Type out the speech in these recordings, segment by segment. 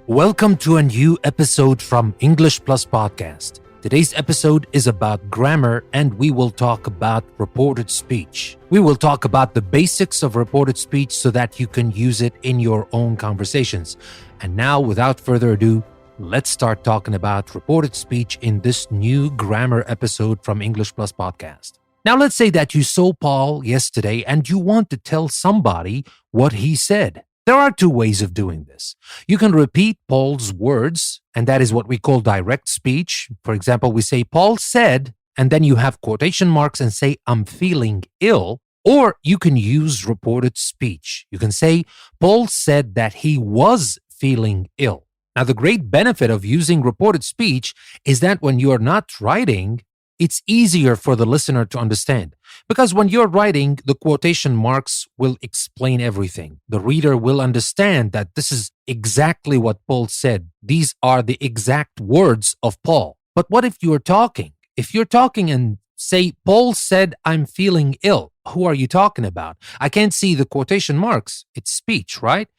Welcome to a new episode from English Plus Podcast. Today's episode is about grammar and we will talk about reported speech. We will talk about the basics of reported speech so that you can use it in your own conversations. And now, without further ado, let's start talking about reported speech in this new grammar episode from English Plus Podcast. Now, let's say that you saw Paul yesterday and you want to tell somebody what he said. There are two ways of doing this. You can repeat Paul's words, and that is what we call direct speech. For example, we say, Paul said, and then you have quotation marks and say, I'm feeling ill. Or you can use reported speech. You can say, Paul said that he was feeling ill. Now, the great benefit of using reported speech is that when you are not writing, it's easier for the listener to understand. Because when you're writing, the quotation marks will explain everything. The reader will understand that this is exactly what Paul said. These are the exact words of Paul. But what if you're talking? If you're talking and say, Paul said, I'm feeling ill. Who are you talking about? I can't see the quotation marks. It's speech, right?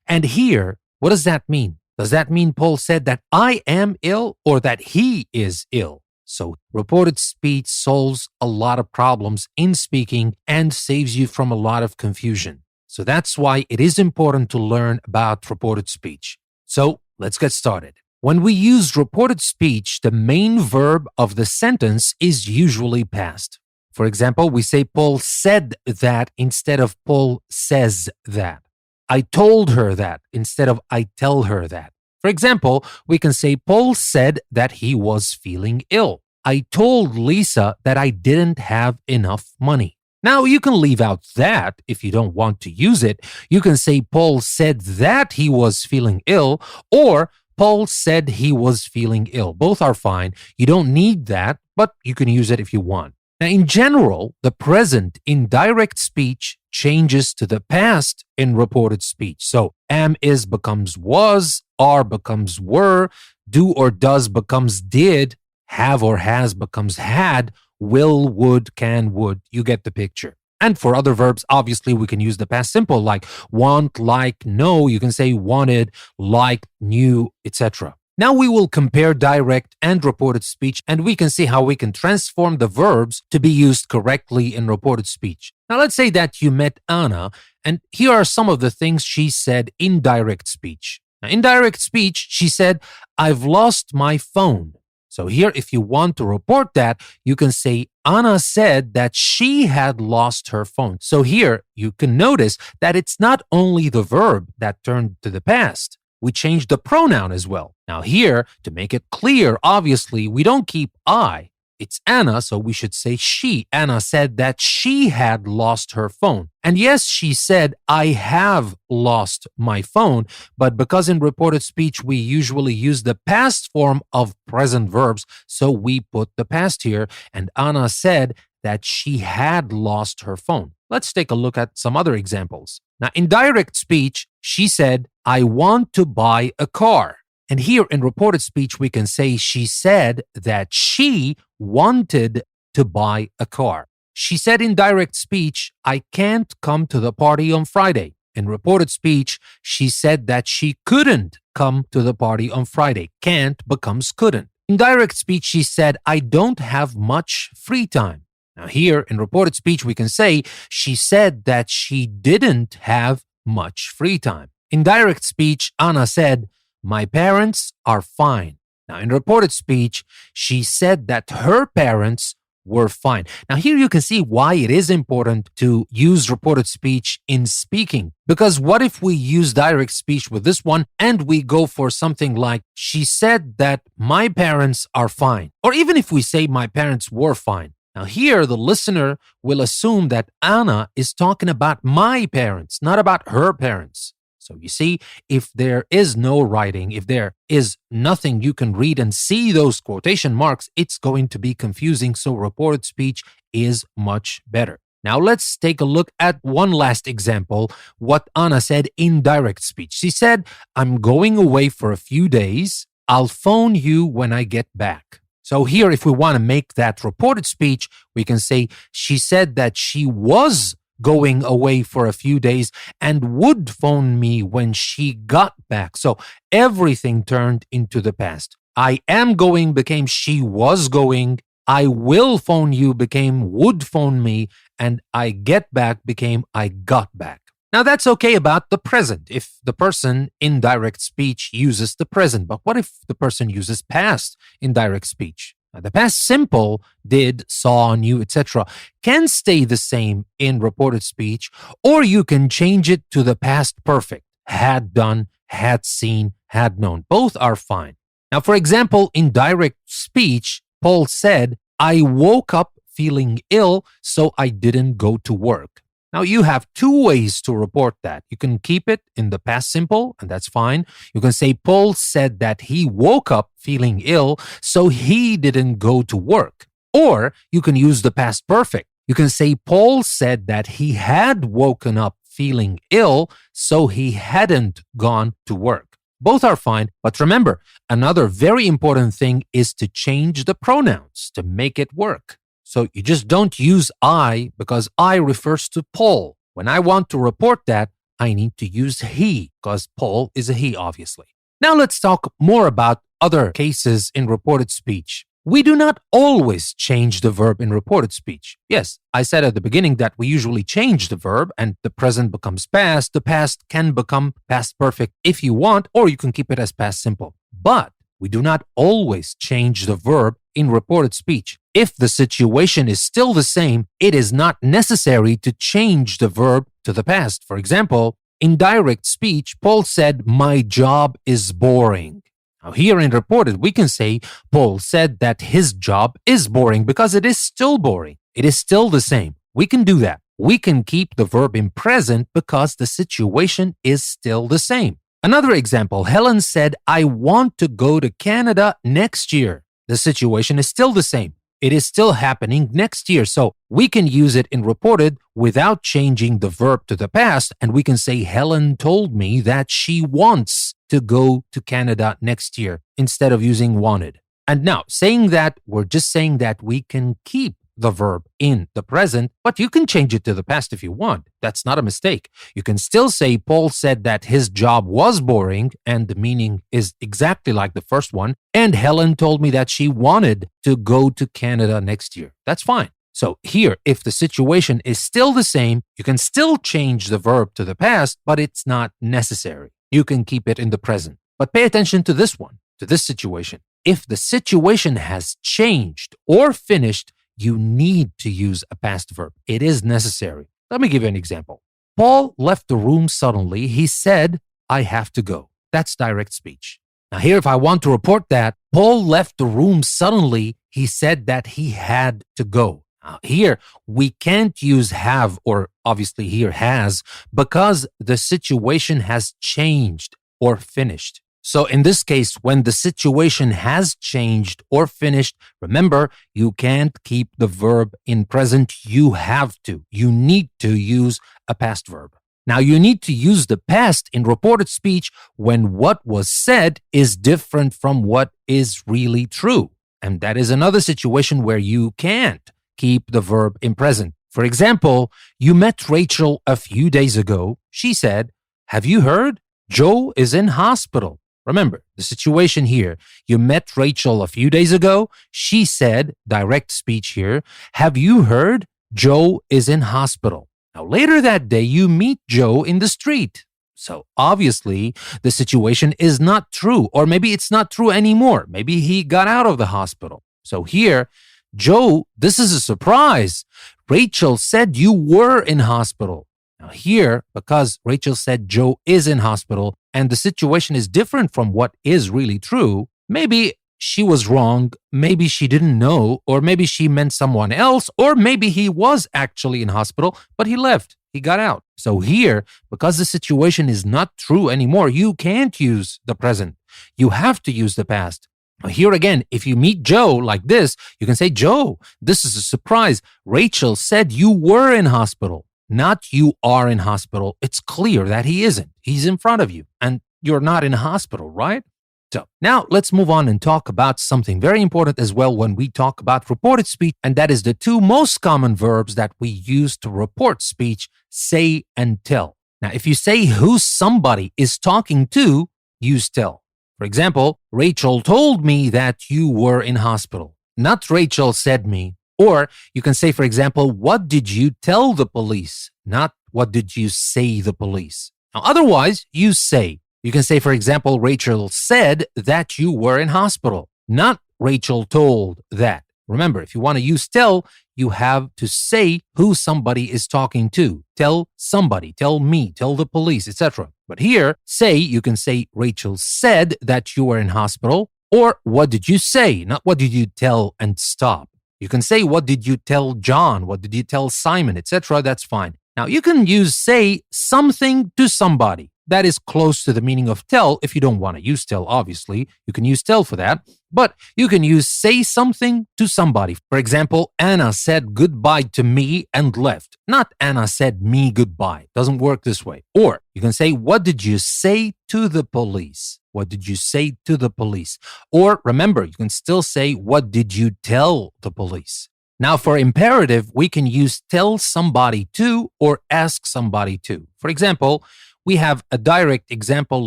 And here, what does that mean? Does that mean Paul said that I am ill or that he is ill? So reported speech solves a lot of problems in speaking and saves you from a lot of confusion. So that's why it is important to learn about reported speech. So let's get started. When we use reported speech, the main verb of the sentence is usually past. For example, we say Paul said that instead of Paul says that. I told her that instead of I tell her that. For example, we can say Paul said that he was feeling ill. I told Lisa that I didn't have enough money. Now, you can leave out that if you don't want to use it. You can say Paul said that he was feeling ill or Paul said he was feeling ill. Both are fine. You don't need that, but you can use it if you want. Now, in general, the present in direct speech changes to the past in reported speech. So, am, is becomes was, are becomes were, do or does becomes did, have or has becomes had, will, would, can, would. You get the picture. And for other verbs, obviously, we can use the past simple like want, like, know. You can say wanted, liked, knew, etc. Now we will compare direct and reported speech, and we can see how we can transform the verbs to be used correctly in reported speech. Now let's say that you met Anna, and here are some of the things she said in direct speech. Now, in direct speech, she said, I've lost my phone. So here, if you want to report that, you can say Anna said that she had lost her phone. So here, you can notice that it's not only the verb that turned to the past. We changed the pronoun as well. Now here, to make it clear, obviously, we don't keep I. It's Anna, so we should say she. Anna said that she had lost her phone. And yes, she said, I have lost my phone, but because in reported speech, we usually use the past form of present verbs, so we put the past here, and Anna said that she had lost her phone. Let's take a look at some other examples. Now, in direct speech, she said, I want to buy a car. And here in reported speech, we can say she said that she wanted to buy a car. She said in direct speech, I can't come to the party on Friday. In reported speech, she said that she couldn't come to the party on Friday. Can't becomes couldn't. In direct speech, she said, I don't have much free time. Now here in reported speech, we can say she said that she didn't have much free time. In direct speech, Anna said, my parents are fine. Now, in reported speech, she said that her parents were fine. Now, here you can see why it is important to use reported speech in speaking. Because what if we use direct speech with this one and we go for something like, she said that my parents are fine. Or even if we say my parents were fine. Now, here the listener will assume that Anna is talking about my parents, not about her parents. So you see, if there is no writing, if there is nothing you can read and see those quotation marks, it's going to be confusing. So reported speech is much better. Now let's take a look at one last example, what Anna said in direct speech. She said, I'm going away for a few days. I'll phone you when I get back. So here, if we want to make that reported speech, we can say she said that she was going away for a few days and would phone me when she got back. So everything turned into the past. I am going became she was going. I will phone you became would phone me. And I get back became I got back. Now that's okay about the present if the person in direct speech uses the present. But what if the person uses past in direct speech? Now, the past simple, did, saw, knew, etc. can stay the same in reported speech, or you can change it to the past perfect. Had done, had seen, had known. Both are fine. Now, for example, in direct speech, Paul said, I woke up feeling ill, so I didn't go to work. Now, you have two ways to report that. You can keep it in the past simple, and that's fine. You can say Paul said that he woke up feeling ill, so he didn't go to work. Or you can use the past perfect. You can say Paul said that he had woken up feeling ill, so he hadn't gone to work. Both are fine, but remember, another very important thing is to change the pronouns to make it work. So you just don't use I because I refers to Paul. When I want to report that, I need to use he because Paul is a he, obviously. Now let's talk more about other cases in reported speech. We do not always change the verb in reported speech. Yes, I said at the beginning that we usually change the verb and the present becomes past. The past can become past perfect if you want, or you can keep it as past simple. But we do not always change the verb in reported speech. If the situation is still the same, it is not necessary to change the verb to the past. For example, in direct speech, Paul said, my job is boring. Now, here in reported, we can say Paul said that his job is boring because it is still boring. It is still the same. We can do that. We can keep the verb in present because the situation is still the same. Another example, Helen said, I want to go to Canada next year. The situation is still the same. It is still happening next year. So we can use it in reported without changing the verb to the past. And we can say, Helen told me that she wants to go to Canada next year instead of using wanted. And now saying that, we're just saying that we can keep the verb in the present, but you can change it to the past if you want. That's not a mistake. You can still say Paul said that his job was boring and the meaning is exactly like the first one. And Helen told me that she wanted to go to Canada next year. That's fine. So here, if the situation is still the same, you can still change the verb to the past, but it's not necessary. You can keep it in the present. But pay attention to this one, to this situation. If the situation has changed or finished, you need to use a past verb. It is necessary. Let me give you an example. Paul left the room suddenly. He said, I have to go. That's direct speech. Now here, if I want to report that Paul left the room suddenly, he said that he had to go. Now here, we can't use have or obviously here has because the situation has changed or finished. So in this case, when the situation has changed or finished, remember, you can't keep the verb in present. You have to. You need to use a past verb. Now, you need to use the past in reported speech when what was said is different from what is really true. And that is another situation where you can't keep the verb in present. For example, you met Rachel a few days ago. She said, have you heard? Joe is in hospital. Remember, the situation here, you met Rachel a few days ago. She said, direct speech here, have you heard? Joe is in hospital. Now, later that day, you meet Joe in the street. So obviously, the situation is not true, or maybe it's not true anymore. Maybe he got out of the hospital. So here, Joe, this is a surprise. Rachel said you were in hospital. Now here, because Rachel said Joe is in hospital and the situation is different from what is really true, maybe she was wrong, maybe she didn't know, or maybe she meant someone else, or maybe he was actually in hospital, but he left, he got out. So here, because the situation is not true anymore, you can't use the present. You have to use the past. Here again, if you meet Joe like this, you can say, Joe, this is a surprise. Rachel said you were in hospital. Not you are in hospital. It's clear that he isn't. He's in front of you and you're not in hospital, right? So now let's move on and talk about something very important as well when we talk about reported speech, and that is the two most common verbs that we use to report speech, say and tell. Now, if you say who somebody is talking to, use tell. For example, Rachel told me that you were in hospital. Not Rachel said me. Or you can say, for example, what did you tell the police? Not what did you say the police. Now, otherwise, use say. You can say, for example, Rachel said that you were in hospital, not Rachel told that. Remember, if you want to use tell, you have to say who somebody is talking to. Tell somebody, tell me, tell the police, etc. But here, say, you can say Rachel said that you were in hospital, or what did you say? Not what did you tell and stop. You can say what did you tell John? What did you tell Simon, etc. That's fine. Now, you can use say something to somebody. That is close to the meaning of tell. If you don't want to use tell, obviously, you can use tell for that. But you can use say something to somebody. For example, Anna said goodbye to me and left. Not Anna said me goodbye. Doesn't work this way. Or you can say, what did you say to the police? What did you say to the police? Or remember, you can still say, what did you tell the police? Now, for imperative, we can use tell somebody to or ask somebody to. For example, we have a direct example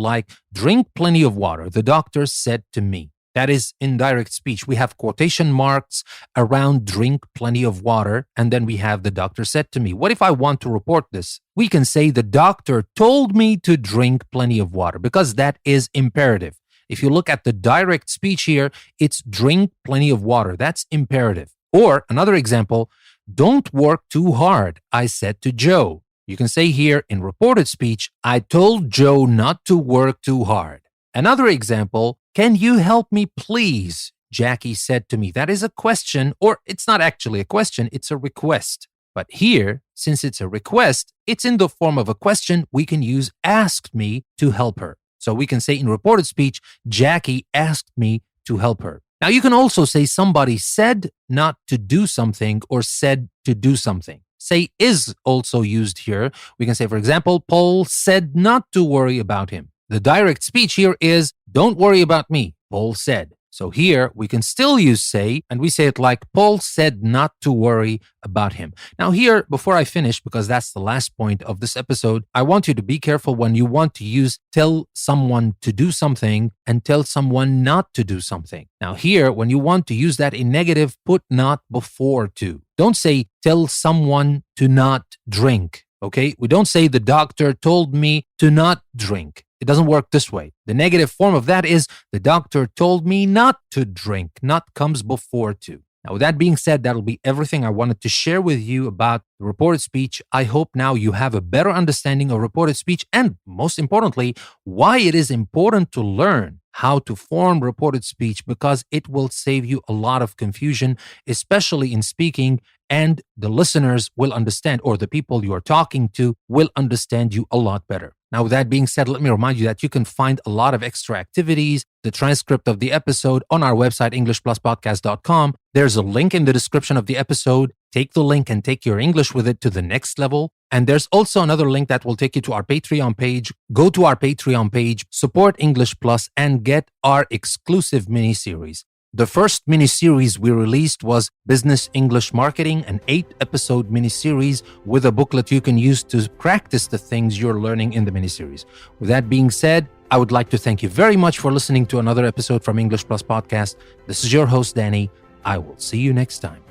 like drink plenty of water, the doctor said to me. That is indirect speech. We have quotation marks around drink plenty of water, and then we have the doctor said to me. What if I want to report this? We can say the doctor told me to drink plenty of water because that is imperative. If you look at the direct speech here, it's drink plenty of water. That's imperative. Or another example, don't work too hard, I said to Joe. You can say here in reported speech, I told Joe not to work too hard. Another example, can you help me please? Jackie said to me. That is a question, or it's not actually a question, it's a request. But here, since it's a request, it's in the form of a question, we can use asked me to help her. So we can say in reported speech, Jackie asked me to help her. Now you can also say somebody said not to do something or said to do something. Say is also used here. We can say, for example, Paul said not to worry about him. The direct speech here is, don't worry about me, Paul said. So here we can still use say, and we say it like Paul said not to worry about him. Now here, before I finish, because that's the last point of this episode, I want you to be careful when you want to use tell someone to do something and tell someone not to do something. Now here, when you want to use that in negative, put not before to. Don't say tell someone to not drink, okay? We don't say the doctor told me to not drink. It doesn't work this way. The negative form of that is the doctor told me not to drink. Not comes before to. Now, with that being said, that'll be everything I wanted to share with you about reported speech. I hope now you have a better understanding of reported speech and, most importantly, why it is important to learn how to form reported speech, because it will save you a lot of confusion, especially in speaking, and the listeners will understand, or the people you are talking to will understand you a lot better. Now, with that being said, let me remind you that you can find a lot of extra activities, the transcript of the episode on our website, EnglishPlusPodcast.com. There's a link in the description of the episode. Take the link and take your English with it to the next level. And there's also another link that will take you to our Patreon page. Go to our Patreon page, support English Plus, and get our exclusive mini-series. The first mini-series we released was Business English Marketing, an 8-episode mini-series with a booklet you can use to practice the things you're learning in the mini-series. With that being said, I would like to thank you very much for listening to another episode from English Plus Podcast. This is your host, Danny. I will see you next time.